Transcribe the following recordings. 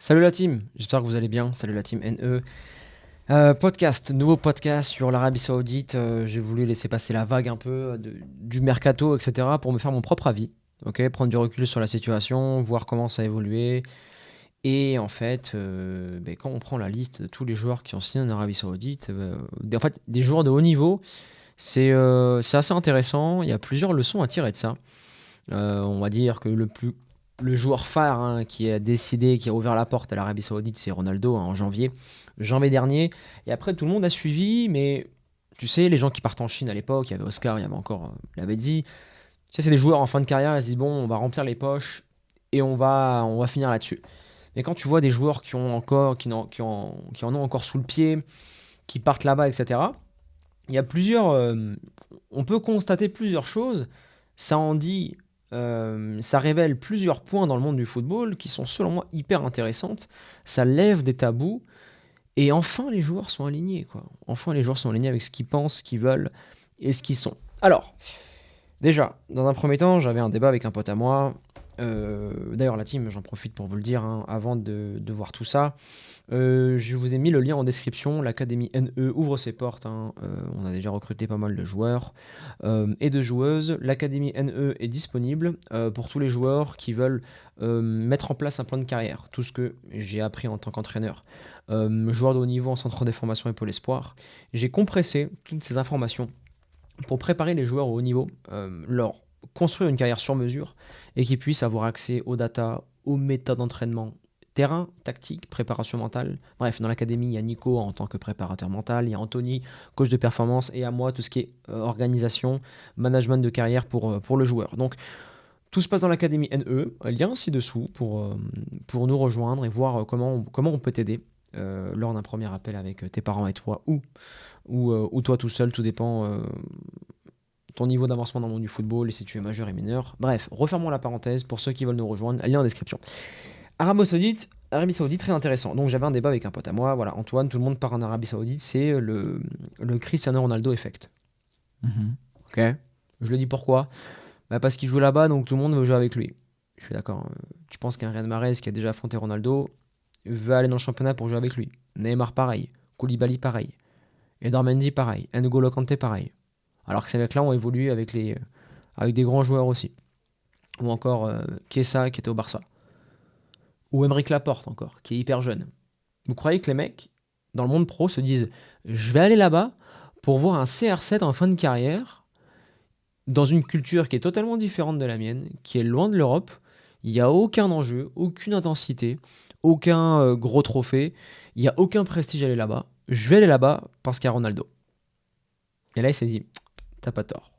Salut la team, j'espère que vous allez bien. Salut la team NE. Nouveau podcast sur l'Arabie Saoudite. J'ai voulu laisser passer la vague un peu du mercato, etc. pour me faire mon propre avis. Ok, prendre du recul sur la situation, voir comment ça a évolué. Et en fait, quand on prend la liste de tous les joueurs qui ont signé en Arabie Saoudite, des joueurs de haut niveau, c'est assez intéressant. Il y a plusieurs leçons à tirer de ça. On va dire que le joueur phare qui a décidé, qui a ouvert la porte à l'Arabie Saoudite, c'est Ronaldo en janvier dernier. Et après, tout le monde a suivi, mais tu sais, les gens qui partent en Chine à l'époque, il y avait Oscar, il y avait encore Lavezzi. Tu sais, c'est des joueurs en fin de carrière, ils se disent bon, on va remplir les poches et on va finir là-dessus. Mais quand tu vois des joueurs qui en ont encore sous le pied, qui partent là-bas, etc., il y a on peut constater plusieurs choses. Ça révèle plusieurs points dans le monde du football qui sont selon moi hyper intéressantes. Ça lève des tabous et enfin les joueurs sont alignés, quoi. Enfin les joueurs sont alignés avec ce qu'ils pensent, ce qu'ils veulent et ce qu'ils sont. Alors, déjà, dans un premier temps, j'avais un débat avec un pote à moi. D'ailleurs, la team, j'en profite pour vous le dire, avant de voir tout ça. Je vous ai mis le lien en description. L'Académie NE ouvre ses portes. On a déjà recruté pas mal de joueurs et de joueuses. L'Académie NE est disponible pour tous les joueurs qui veulent mettre en place un plan de carrière. Tout ce que j'ai appris en tant qu'entraîneur. Joueur de haut niveau en centre de formation et pôle espoir. J'ai compressé toutes ces informations pour préparer les joueurs au haut niveau, leur construire une carrière sur mesure et qu'ils puissent avoir accès aux data, aux méthodes d'entraînement, terrain, tactique, préparation mentale. Bref, dans l'académie, il y a Nico en tant que préparateur mental, il y a Anthony, coach de performance, et à moi, tout ce qui est organisation, management de carrière pour le joueur. Donc, tout se passe dans l'académie NE, lien ci-dessous pour nous rejoindre et voir comment on peut t'aider lors d'un premier appel avec tes parents et toi ou toi tout seul, tout dépend ton niveau d'avancement dans le monde du football et si tu es majeur et mineur. Bref, refermons la parenthèse pour ceux qui veulent nous rejoindre, lien en description. Arabie Saoudite, très intéressant. Donc j'avais un débat avec un pote à moi, voilà, Antoine, tout le monde part en Arabie Saoudite, c'est le Cristiano Ronaldo effect. Ok. Je le dis pourquoi? Parce qu'il joue là-bas, donc tout le monde veut jouer avec lui. Je suis d'accord. Tu penses qu'un Riyad Mahrez qui a déjà affronté Ronaldo veut aller dans le championnat pour jouer avec lui? Neymar pareil, Koulibaly pareil, Edouard Mendy pareil, N'Golo Kanté pareil. Alors que ces mecs-là ont évolué avec des grands joueurs aussi. Ou encore Chiesa qui était au Barça. Ou Aymeric Laporte encore, qui est hyper jeune. Vous croyez que les mecs, dans le monde pro, se disent « Je vais aller là-bas pour voir un CR7 en fin de carrière, dans une culture qui est totalement différente de la mienne, qui est loin de l'Europe, il n'y a aucun enjeu, aucune intensité, aucun gros trophée, il n'y a aucun prestige à aller là-bas. Je vais aller là-bas parce qu'il y a Ronaldo. » Et là, il s'est dit « T'as pas tort. »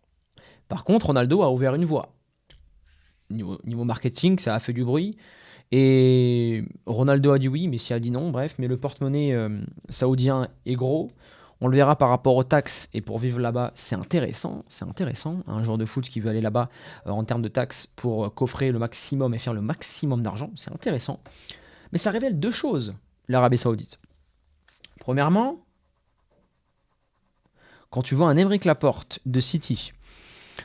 Par contre, Ronaldo a ouvert une voie. Niveau marketing, ça a fait du bruit. Et Ronaldo a dit oui, Messi a dit non, bref. Mais le porte-monnaie saoudien est gros. On le verra par rapport aux taxes. Et pour vivre là-bas, c'est intéressant. C'est intéressant. Un joueur de foot qui veut aller là-bas en termes de taxes pour coffrer le maximum et faire le maximum d'argent, c'est intéressant. Mais ça révèle deux choses, l'Arabie Saoudite. Premièrement, quand tu vois un Aymeric Laporte de City,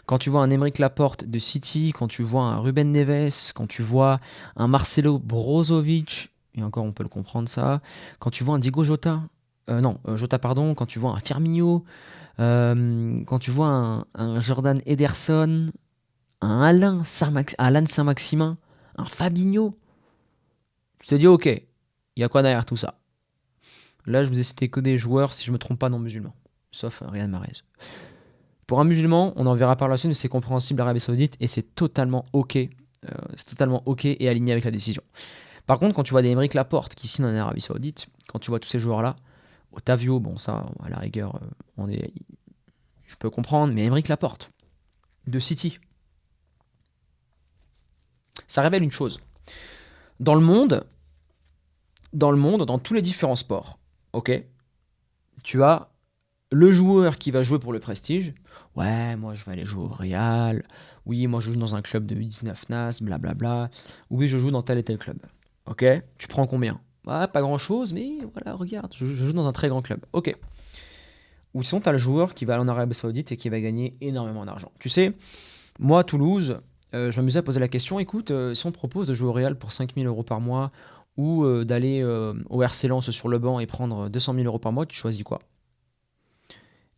quand tu vois un Aymeric Laporte de City, quand tu vois un Ruben Neves, quand tu vois un Marcelo Brozovic, et encore on peut le comprendre ça, quand tu vois un Diego Jota, Jota pardon, quand tu vois un Firmino, quand tu vois un Jordan Ederson, un Alain Saint-Maximin, un Fabinho, tu te dis ok, il y a quoi derrière tout ça? Là je vous ai cité que des joueurs, si je me trompe pas, non musulmans, sauf Riyad Mahrez. Pour un musulman, on en verra par la suite, mais c'est compréhensible l'Arabie Saoudite et c'est totalement ok. C'est totalement ok et aligné avec la décision. Par contre, quand tu vois des Aymeric Laporte qui signent en Arabie Saoudite, quand tu vois tous ces joueurs-là, Otavio, bon ça, à la rigueur, je peux comprendre, mais Aymeric Laporte de City, ça révèle une chose. Dans le monde, dans tous les différents sports, ok, tu as le joueur qui va jouer pour le prestige. Ouais, moi je vais aller jouer au Real. Oui, moi je joue dans un club de 19 NAS, blablabla. Oui, je joue dans tel et tel club. Ok, tu prends combien? Ouais, pas grand chose, mais voilà, regarde, je joue dans un très grand club. Ok. Ou sinon, tu as le joueur qui va aller en Arabie Saoudite et qui va gagner énormément d'argent. Tu sais, moi, à Toulouse, je m'amusais à poser la question écoute, si on te propose de jouer au Real pour 5 000 € par mois, ou d'aller au RC Lens sur le banc et prendre 200 000 euros par mois, tu choisis quoi?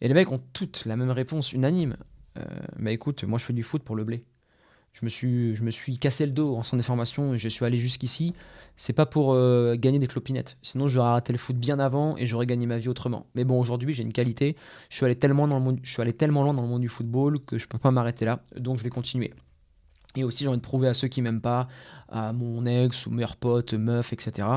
Et les mecs ont toutes la même réponse unanime. Bah écoute, moi je fais du foot pour le blé. Je me suis cassé le dos en centre de formation et je suis allé jusqu'ici. C'est pas pour gagner des clopinettes. Sinon, j'aurais arrêté le foot bien avant et j'aurais gagné ma vie autrement. Mais bon, aujourd'hui, j'ai une qualité. Je suis allé tellement loin dans le monde du football que je peux pas m'arrêter là. Donc, je vais continuer. Et aussi, j'ai envie de prouver à ceux qui m'aiment pas, à mon ex ou meilleurs potes, meufs, etc.,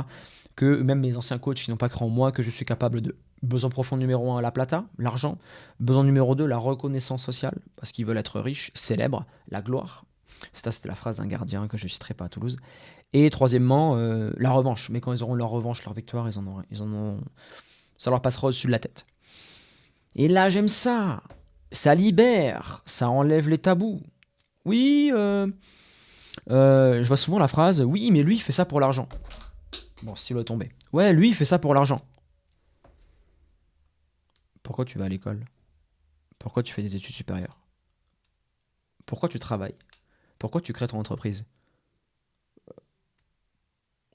que même mes anciens coachs qui n'ont pas cru en moi, que je suis capable de. Besoin profond numéro un, la plata, l'argent. Besoin numéro 2, la reconnaissance sociale, parce qu'ils veulent être riches, célèbres, la gloire. Ça, c'était la phrase d'un gardien que je ne citerai pas à Toulouse. Et troisièmement, la revanche. Mais quand ils auront leur revanche, leur victoire, ça leur passera au-dessus de la tête. Et là, j'aime ça. Ça libère, ça enlève les tabous. Oui, je vois souvent la phrase oui, mais lui, il fait ça pour l'argent. Bon, stylo est tombé. Ouais, lui, il fait ça pour l'argent. Pourquoi tu vas à l'école? Pourquoi tu fais des études supérieures? Pourquoi tu travailles? Pourquoi tu crées ton entreprise?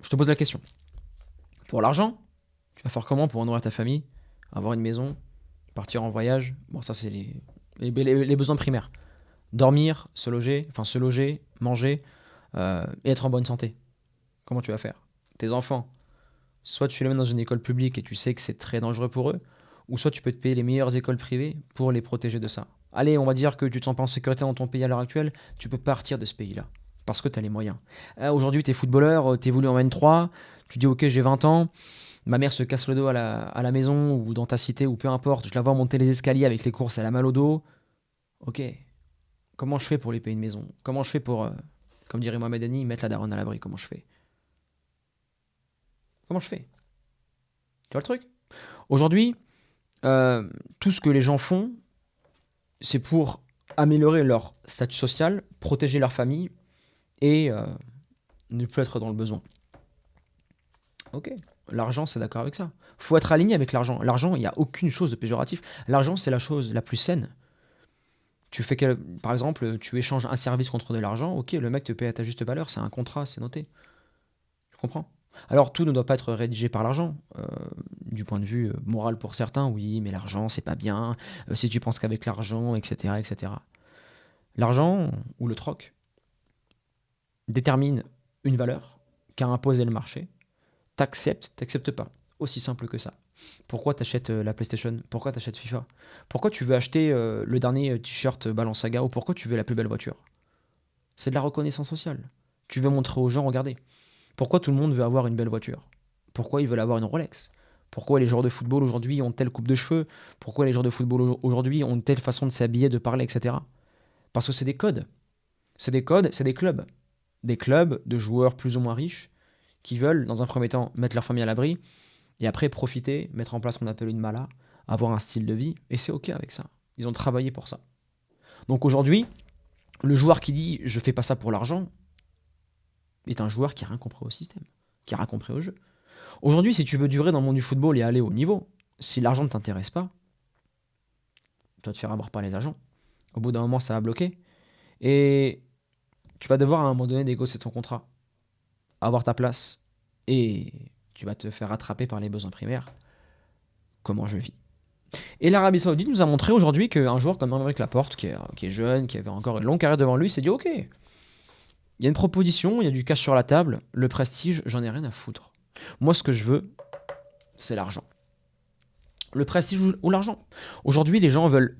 Je te pose la question. Pour l'argent? Tu vas faire comment pour nourrir ta famille? Avoir une maison? Partir en voyage? Bon, ça, c'est les besoins primaires. Dormir, se loger, manger et être en bonne santé. Comment tu vas faire? Tes enfants, soit tu les mets dans une école publique et tu sais que c'est très dangereux pour eux, ou soit tu peux te payer les meilleures écoles privées pour les protéger de ça. Allez, on va dire que tu te sens pas en sécurité dans ton pays à l'heure actuelle, tu peux partir de ce pays-là, parce que tu as les moyens. Aujourd'hui, tu es footballeur, tu évolues en N3, tu dis ok, j'ai 20 ans, ma mère se casse le dos à la maison, ou dans ta cité, ou peu importe, je la vois monter les escaliers avec les courses, elle a mal au dos. Ok, comment je fais pour les payer une maison? Comment je fais pour, comme dirait Mohamed Ali, mettre la daronne à l'abri? Comment je fais? Comment je fais? Tu vois le truc? Aujourd'hui, tout ce que les gens font, c'est pour améliorer leur statut social, protéger leur famille et ne plus être dans le besoin. Ok, l'argent, c'est d'accord avec ça. Faut être aligné avec l'argent. L'argent, il n'y a aucune chose de péjoratif. L'argent, c'est la chose la plus saine. Par exemple, tu échanges un service contre de l'argent, ok, le mec te paie à ta juste valeur, c'est un contrat, c'est noté. Tu comprends? Alors, tout ne doit pas être rédigé par l'argent. Du point de vue moral pour certains, oui, mais l'argent, c'est pas bien. Si tu penses qu'avec l'argent, etc., etc. L'argent ou le troc détermine une valeur qu'a imposé le marché. T'acceptes pas. Aussi simple que ça. Pourquoi t'achètes la PlayStation? Pourquoi t'achètes FIFA? Pourquoi tu veux acheter le dernier t-shirt Balenciaga? Ou pourquoi tu veux la plus belle voiture? C'est de la reconnaissance sociale. Tu veux montrer aux gens, regardez. Pourquoi tout le monde veut avoir une belle voiture? Pourquoi ils veulent avoir une Rolex? Pourquoi les joueurs de football aujourd'hui ont telle coupe de cheveux? Pourquoi les joueurs de football aujourd'hui ont telle façon de s'habiller, de parler, etc. Parce que c'est des codes. C'est des codes, c'est des clubs. Des clubs de joueurs plus ou moins riches qui veulent, dans un premier temps, mettre leur famille à l'abri et après profiter, mettre en place ce qu'on appelle une mala, avoir un style de vie, et c'est ok avec ça. Ils ont travaillé pour ça. Donc aujourd'hui, le joueur qui dit je fais pas ça pour l'argent est un joueur qui a rien compris au système, qui a rien compris au jeu. Aujourd'hui, si tu veux durer dans le monde du football et aller au niveau, si l'argent ne t'intéresse pas, tu vas te faire avoir par les agents. Au bout d'un moment, ça va bloquer. Et tu vas devoir à un moment donné négocier ton contrat, avoir ta place, et tu vas te faire rattraper par les besoins primaires. Comment je vis? Et l'Arabie Saoudite nous a montré aujourd'hui qu'un joueur comme Aymeric Laporte, qui est jeune, qui avait encore une longue carrière devant lui, s'est dit ok, il y a une proposition, il y a du cash sur la table, le prestige, j'en ai rien à foutre. Moi, ce que je veux, c'est l'argent. Le prestige ou l'argent. Aujourd'hui, les gens veulent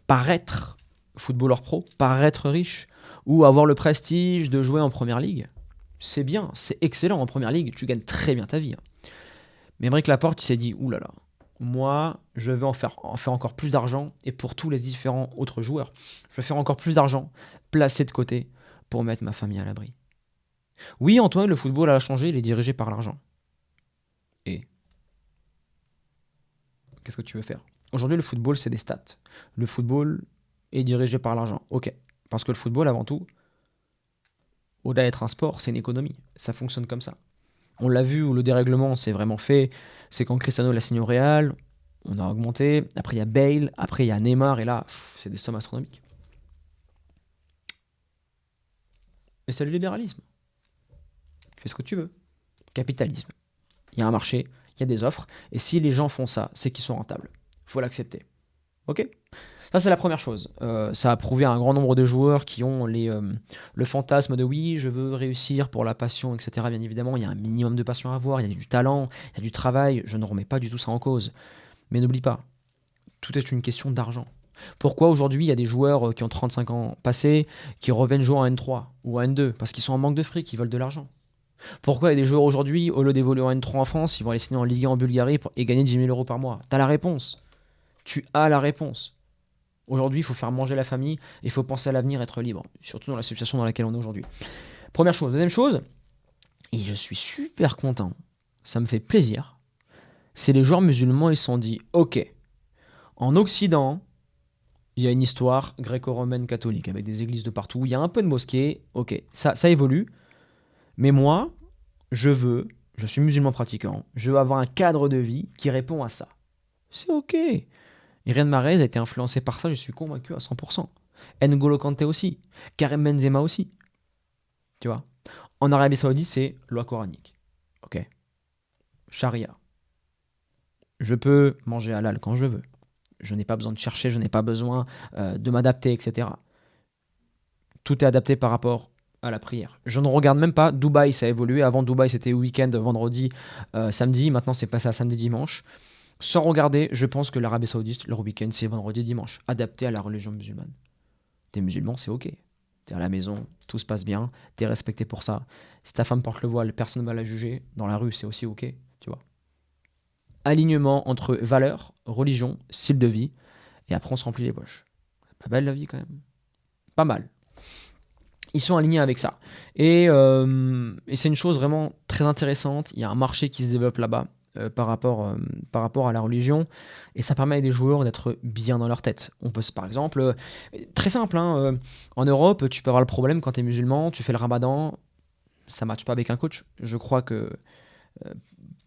paraître footballeur pro, paraître riche, ou avoir le prestige de jouer en première ligue. C'est bien, c'est excellent en première ligue, tu gagnes très bien ta vie. Mais Aymeric Laporte, il s'est dit oulala, moi, je vais en faire encore plus d'argent, et pour tous les différents autres joueurs, je vais faire encore plus d'argent, placé de côté, pour mettre ma famille à l'abri. Oui, Antoine, le football a changé, il est dirigé par l'argent. Et qu'est-ce que tu veux faire? Aujourd'hui, le football, c'est des stats. Le football est dirigé par l'argent. Ok. Parce que le football, avant tout, au-delà d'être un sport, c'est une économie. Ça fonctionne comme ça. On l'a vu où le dérèglement s'est vraiment fait. C'est quand Cristiano l'a signé au Real, on a augmenté. Après, il y a Bale. Après, il y a Neymar. Et là, c'est des sommes astronomiques. Et c'est le libéralisme. Tu fais ce que tu veux. Capitalisme. Il y a un marché, il y a des offres, et si les gens font ça, c'est qu'ils sont rentables. Il faut l'accepter. Ok? Ça, c'est la première chose. Ça a prouvé à un grand nombre de joueurs qui ont le fantasme de oui, je veux réussir pour la passion, etc. Bien évidemment, il y a un minimum de passion à avoir, il y a du talent, il y a du travail. Je ne remets pas du tout ça en cause. Mais n'oublie pas, tout est une question d'argent. Pourquoi aujourd'hui il y a des joueurs qui ont 35 ans passés qui reviennent jouer en N3 ou en N2? Parce qu'ils sont en manque de fric, ils veulent de l'argent. Pourquoi il y a des joueurs aujourd'hui, au lieu d'évoluer en N3 en France, ils vont aller signer en Ligue 1 en Bulgarie et gagner 10 000 euros par mois? T'as la réponse. Tu as la réponse. Aujourd'hui, il faut faire manger la famille, il faut penser à l'avenir, être libre, surtout dans la situation dans laquelle on est aujourd'hui. Première chose. Deuxième chose, et je suis super content, ça me fait plaisir, c'est les joueurs musulmans, ils se sont dit, ok, en Occident, il y a une histoire gréco-romaine catholique, avec des églises de partout, il y a un peu de mosquées, ok, ça évolue, mais moi, je suis musulman pratiquant, je veux avoir un cadre de vie qui répond à ça. C'est ok. Riyad Mahrez a été influencé par ça, je suis convaincu à 100%. N'Golo Kanté aussi. Karim Benzema aussi. Tu vois. En Arabie Saoudite, c'est loi coranique. Ok. Charia. Je peux manger halal quand je veux. Je n'ai pas besoin de chercher, je n'ai pas besoin de m'adapter, etc. Tout est adapté par rapport à la prière. Je ne regarde même pas. Dubaï, ça a évolué. Avant Dubaï, c'était week-end, vendredi, samedi. Maintenant, c'est passé à samedi, dimanche. Sans regarder, je pense que l'Arabie Saoudite, leur week-end, c'est vendredi, dimanche, adapté à la religion musulmane. T'es musulman, c'est ok. T'es à la maison, tout se passe bien, t'es respecté pour ça. Si ta femme porte le voile, personne ne va la juger. Dans la rue, c'est aussi ok, tu vois. Alignement entre valeurs, religion, style de vie, et après on se remplit les poches. Pas belle la vie quand même. Pas mal. Ils sont alignés avec ça. Et c'est une chose vraiment très intéressante. Il y a un marché qui se développe là-bas par rapport à la religion. Et ça permet à des joueurs d'être bien dans leur tête. On peut, par exemple, très simple, hein, en Europe, tu peux avoir le problème quand tu es musulman, tu fais le ramadan, ça ne matche pas avec un coach. Je crois que, euh,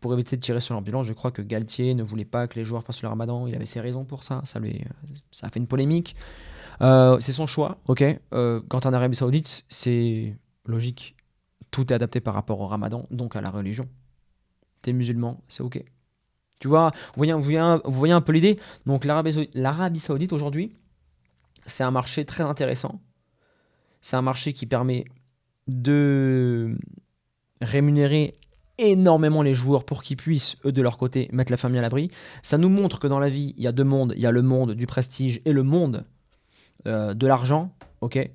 pour éviter de tirer sur l'ambulance, je crois que Galtier ne voulait pas que les joueurs fassent le ramadan. Il avait ses raisons pour ça. Ça a fait une polémique. C'est son choix, ok. Quand en Arabie Saoudite, c'est logique. Tout est adapté par rapport au ramadan, donc à la religion. T'es musulman, c'est ok. Tu vois, vous voyez un peu l'idée. Donc l'Arabie Saoudite aujourd'hui, c'est un marché très intéressant. C'est un marché qui permet de rémunérer énormément les joueurs pour qu'ils puissent, eux de leur côté, mettre la famille à l'abri. Ça nous montre que dans la vie, il y a deux mondes. Il y a le monde du prestige et le monde de l'argent, ok.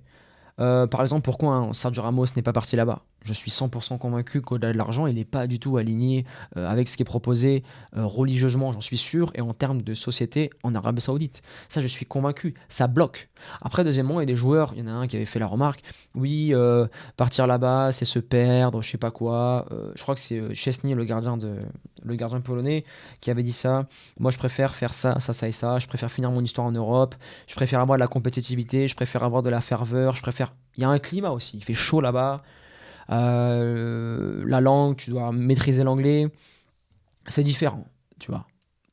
Par exemple, pourquoi un Sergio Ramos n'est pas parti là-bas? Je suis 100% convaincu qu'au-delà de l'argent, il n'est pas du tout aligné avec ce qui est proposé religieusement, j'en suis sûr, et en termes de société en Arabie Saoudite. Ça, je suis convaincu. Ça bloque. Après, deuxièmement, il y a des joueurs, il y en a un qui avait fait la remarque, oui, partir là-bas, c'est se perdre, je sais pas quoi. Je crois que c'est Szczesny, le gardien polonais, qui avait dit ça. Moi, je préfère faire ça, ça, ça et ça. Je préfère finir mon histoire en Europe. Je préfère avoir de la compétitivité. Je préfère avoir de la ferveur. Il y a un climat aussi. Il fait chaud là-bas. La langue, tu dois maîtriser l'anglais. C'est différent, tu vois.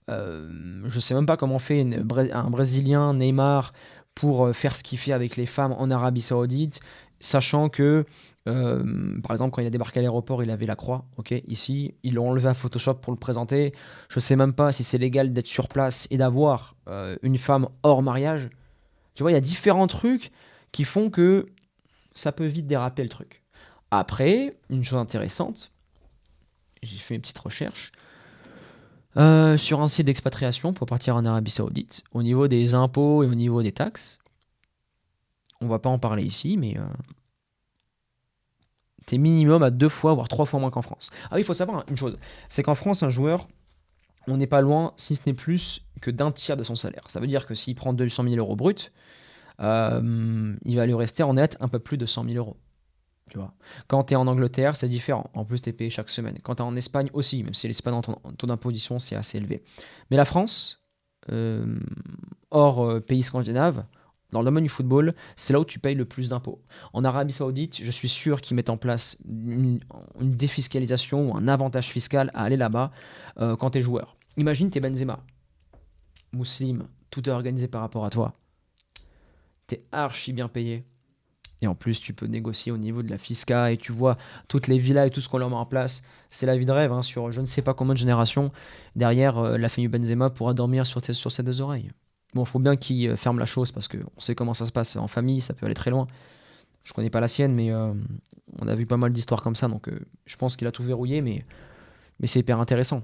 Je sais même pas comment fait un Brésilien, Neymar, pour faire ce qu'il fait avec les femmes en Arabie Saoudite, sachant que, par exemple, quand il a débarqué à l'aéroport, il avait la croix. Ok, ici, ils l'ont enlevé à Photoshop pour le présenter. Je sais même pas si c'est légal d'être sur place et d'avoir une femme hors mariage. Tu vois, il y a différents trucs qui font que ça peut vite déraper le truc. Après, une chose intéressante, j'ai fait une petite recherche sur un site d'expatriation pour partir en Arabie Saoudite. Au niveau des impôts et au niveau des taxes, on va pas en parler ici, mais t'es minimum à 2 fois, voire 3 fois moins qu'en France. Ah oui, il faut savoir une chose, c'est qu'en France, un joueur, on n'est pas loin, si ce n'est plus, que d'un tiers de son salaire. Ça veut dire que s'il prend 200 000 euros bruts, il va lui rester en net un peu plus de 100 000 euros. Tu vois. Quand tu es en Angleterre, c'est différent. En plus, tu es payé chaque semaine. Quand tu es en Espagne aussi, même si l'Espagne en taux d'imposition, c'est assez élevé. Mais la France, hors pays scandinave, dans le domaine du football, c'est là où tu payes le plus d'impôts. En Arabie Saoudite, je suis sûr qu'ils mettent en place une défiscalisation ou un avantage fiscal à aller là-bas quand tu es joueur. Imagine, tu es Benzema, musulman, tout est organisé par rapport à toi. Tu es archi bien payé. Et en plus, tu peux négocier au niveau de la fisca et tu vois toutes les villas et tout ce qu'on leur met en place. C'est la vie de rêve, hein, sur je ne sais pas combien de générations. Derrière, la famille Benzema pourra dormir sur ses deux oreilles. Bon, il faut bien qu'il ferme la chose parce qu'on sait comment ça se passe en famille, ça peut aller très loin. Je connais pas la sienne, mais on a vu pas mal d'histoires comme ça, donc je pense qu'il a tout verrouillé, mais c'est hyper intéressant.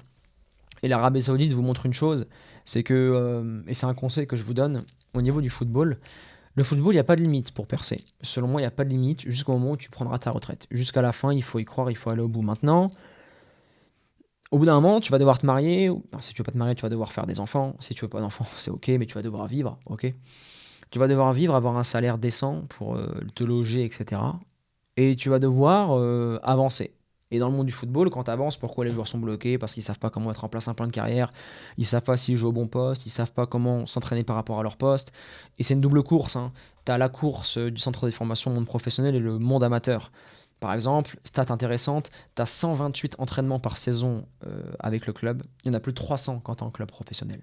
Et l'Arabie Saoudite vous montre une chose, c'est que, et c'est un conseil que je vous donne, au niveau du football, le football, il n'y a pas de limite pour percer. Selon moi, il n'y a pas de limite jusqu'au moment où tu prendras ta retraite. Jusqu'à la fin, il faut y croire, il faut aller au bout. Maintenant, au bout d'un moment, tu vas devoir te marier. Alors, si tu veux pas te marier, tu vas devoir faire des enfants. Si tu veux pas d'enfants, c'est ok, mais tu vas devoir vivre, ok. Tu vas devoir vivre, avoir un salaire décent pour te loger, etc. Et tu vas devoir avancer. Et dans le monde du football, quand tu avances, pourquoi les joueurs sont bloqués? Parce qu'ils savent pas comment mettre en place un plan de carrière, ils savent pas s'ils jouent au bon poste, ils savent pas comment s'entraîner par rapport à leur poste. Et c'est une double course, hein. Tu as la course du centre de formation monde professionnel et le monde amateur. Par exemple, stat intéressante, tu as 128 entraînements par saison avec le club. Il y en a plus de 300 quand tu es en club professionnel.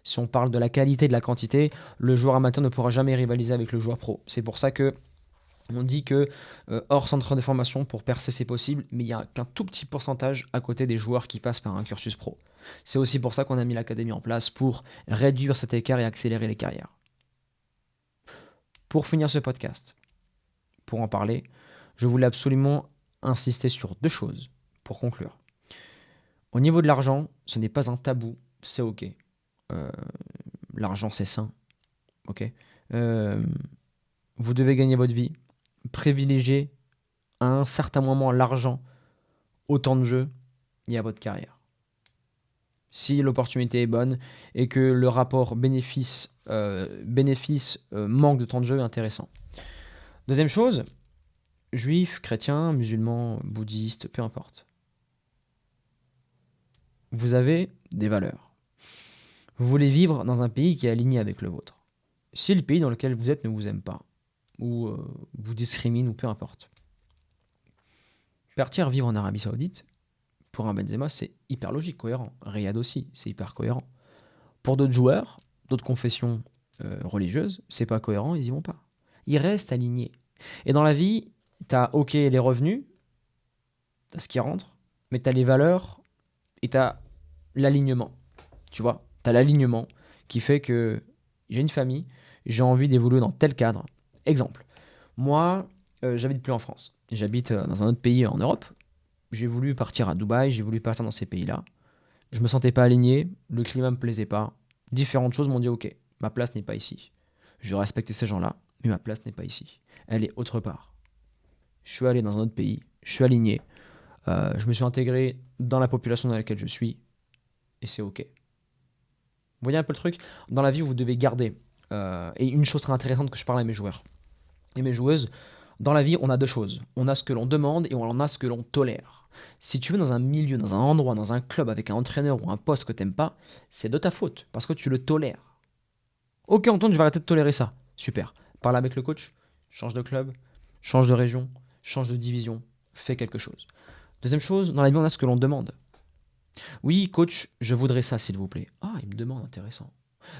Si on parle de la qualité et de la quantité, le joueur amateur ne pourra jamais rivaliser avec le joueur pro. C'est pour ça que on dit que hors centre de formation, pour percer, c'est possible, mais il n'y a qu'un tout petit pourcentage à côté des joueurs qui passent par un cursus pro. C'est aussi pour ça qu'on a mis l'académie en place, pour réduire cet écart et accélérer les carrières. Pour finir ce podcast, pour en parler, je voulais absolument insister sur deux choses pour conclure. Au niveau de l'argent, ce n'est pas un tabou, c'est ok. L'argent, c'est sain, ok. Vous devez gagner votre vie. Privilégiez à un certain moment l'argent au temps de jeu et à votre carrière. Si l'opportunité est bonne et que le rapport bénéfice manque de temps de jeu est intéressant. Deuxième chose, juifs, chrétiens, musulmans, bouddhistes, peu importe. Vous avez des valeurs. Vous voulez vivre dans un pays qui est aligné avec le vôtre. Si le pays dans lequel vous êtes ne vous aime pas, ou vous discrimine, ou peu importe. Partir vivre en Arabie Saoudite, pour un Benzema, c'est hyper logique, cohérent. Riyad aussi, c'est hyper cohérent. Pour d'autres joueurs, d'autres confessions religieuses, c'est pas cohérent, ils y vont pas. Ils restent alignés. Et dans la vie, t'as ok les revenus, t'as ce qui rentre, mais t'as les valeurs et t'as l'alignement. Tu vois, t'as l'alignement qui fait que j'ai une famille, j'ai envie d'évoluer dans tel cadre. Exemple, moi, j'habite plus en France. J'habite dans un autre pays en Europe. J'ai voulu partir à Dubaï, j'ai voulu partir dans ces pays-là. Je me sentais pas aligné, le climat me plaisait pas. Différentes choses m'ont dit ok, ma place n'est pas ici. Je respectais ces gens-là, mais ma place n'est pas ici. Elle est autre part. Je suis allé dans un autre pays, je suis aligné, je me suis intégré dans la population dans laquelle je suis, et c'est ok. Vous voyez un peu le truc? Dans la vie, vous devez garder. Et une chose très intéressante que je parle à mes joueurs et mes joueuses, dans la vie, on a deux choses. On a ce que l'on demande et on en a ce que l'on tolère. Si tu veux dans un milieu, dans un endroit, dans un club avec un entraîneur ou un poste que t'aimes pas, c'est de ta faute parce que tu le tolères. Ok, Antoine, je vais arrêter de tolérer ça. Super. Parle avec le coach, change de club, change de région, change de division, fais quelque chose. Deuxième chose, dans la vie, on a ce que l'on demande. Oui, coach, je voudrais ça, s'il vous plaît. Ah, il me demande, intéressant.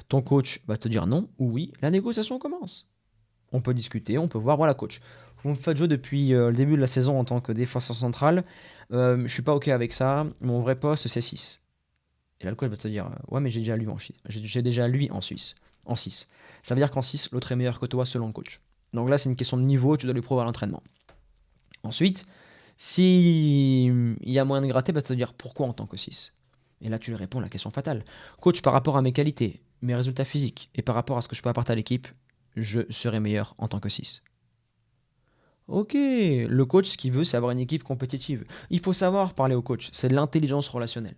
Ton coach va te dire non ou oui, la négociation commence. On peut discuter, on peut voir, voilà coach. Vous me faites jouer depuis le début de la saison en tant que défenseur central. Je suis pas ok avec ça. Mon vrai poste, c'est 6. Et là, le coach va te dire ouais, mais j'ai déjà lui en Suisse. J'ai déjà lui en Suisse. En 6. Ça veut dire qu'en 6, l'autre est meilleur que toi selon le coach. Donc là, c'est une question de niveau, tu dois lui prouver à l'entraînement. Ensuite, si il y a moyen de gratter, va te dire pourquoi en tant que 6. Et là, tu lui réponds la question fatale. Coach, par rapport à mes qualités, mes résultats physiques et par rapport à ce que je peux apporter à l'équipe, je serai meilleur en tant que 6. Ok, le coach, ce qu'il veut, c'est avoir une équipe compétitive. Il faut savoir parler au coach, c'est de l'intelligence relationnelle.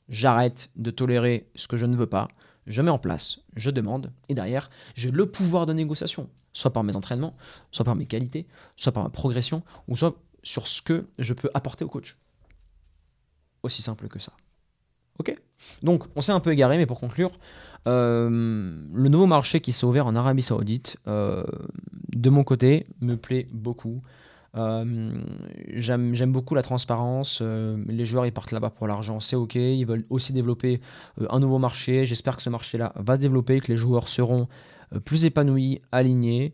J'arrête de tolérer ce que je ne veux pas, je mets en place, je demande, et derrière, j'ai le pouvoir de négociation, soit par mes entraînements, soit par mes qualités, soit par ma progression, ou soit sur ce que je peux apporter au coach. Aussi simple que ça. Ok? Donc, on s'est un peu égaré, mais pour conclure, le nouveau marché qui s'est ouvert en Arabie Saoudite, de mon côté, me plaît beaucoup. J'aime beaucoup la transparence. Les joueurs ils partent là-bas pour l'argent, c'est ok. Ils veulent aussi développer un nouveau marché. J'espère que ce marché-là va se développer, que les joueurs seront plus épanouis, alignés.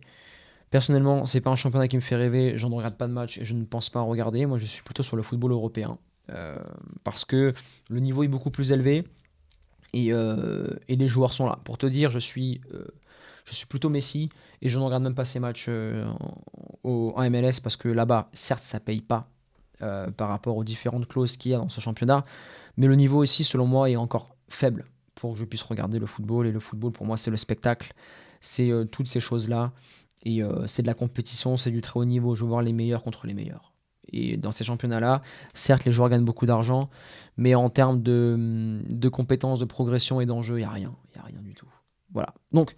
Personnellement, c'est pas un championnat qui me fait rêver, j'en regarde pas de match et je ne pense pas en regarder. Moi, je suis plutôt sur le football européen euh, parce que le niveau est beaucoup plus élevé et les joueurs sont là. Pour te dire, je suis plutôt Messi et je ne regarde même pas ces matchs en MLS parce que là-bas, certes, ça paye pas par rapport aux différentes clauses qu'il y a dans ce championnat, mais le niveau ici, selon moi, est encore faible pour que je puisse regarder le football. Et le football, pour moi, c'est le spectacle, c'est toutes ces choses-là. Et c'est de la compétition, c'est du très haut niveau. Je veux voir les meilleurs contre les meilleurs. Et dans ces championnats-là, certes, les joueurs gagnent beaucoup d'argent, mais en termes de compétences, de progression et d'enjeu, il n'y a rien. Il n'y a rien du tout. Voilà. Donc,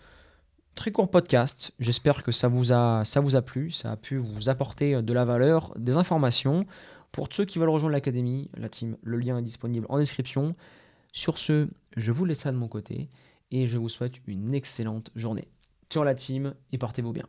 très court podcast. J'espère que ça vous a plu, ça a pu vous apporter de la valeur, des informations. Pour ceux qui veulent rejoindre l'académie, la team, le lien est disponible en description. Sur ce, je vous laisse ça de mon côté et je vous souhaite une excellente journée. Ciao la team et portez-vous bien.